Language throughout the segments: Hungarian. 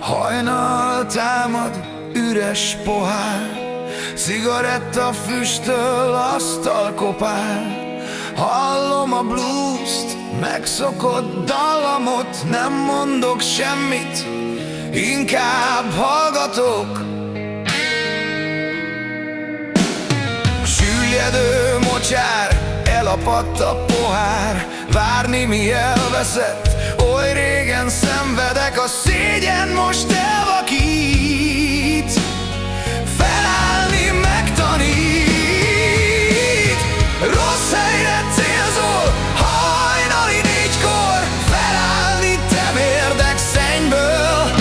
Hajnal támad, üres pohár, cigaretta füstöl, asztal kopár. Hallom a blues-t, megszokott dallamot, nem mondok semmit, inkább hallgatok. Süllyedő mocsár, elapadt a pohár, várni mi elveszett, oly régen szenvedek, a szégyen most elvakít, felállni megtanít. Rossz helyre célzol, hajnali 4-kor, felállni te mérdek szennyből,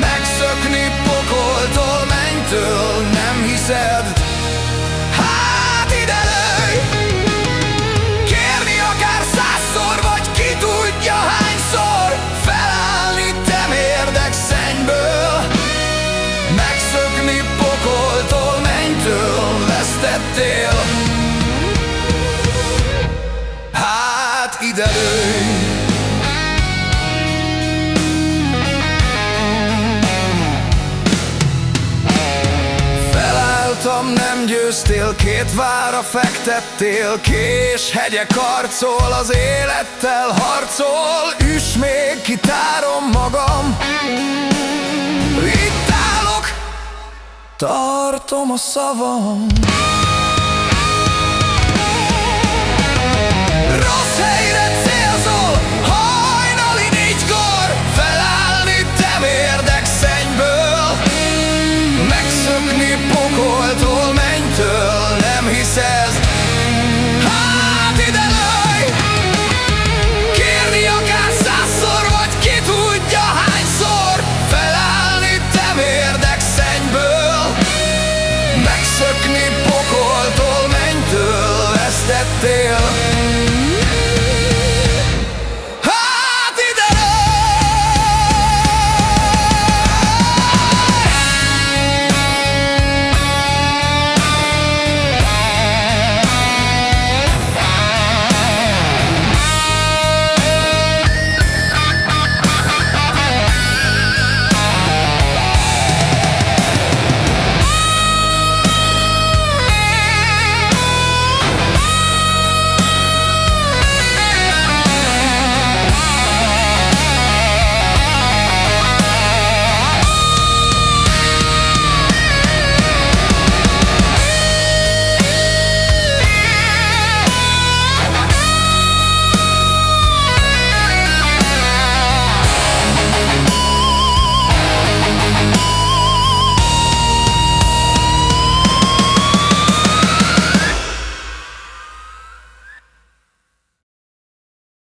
megszökni pokoltól, mennytől, nem hiszed? Hát ide lőj! Kérni akár 100-szor, vagy ki tudja hányszor, felállni te mérdek szennyből, megszökni pokoltól, mennytől, vesztettél. Hát ide lőj! Nem győztél, 2 vára fektettél, kés hegyek harcol, az élettel harcol. Üss még, kitárom magam, itt állok, tartom a szavam.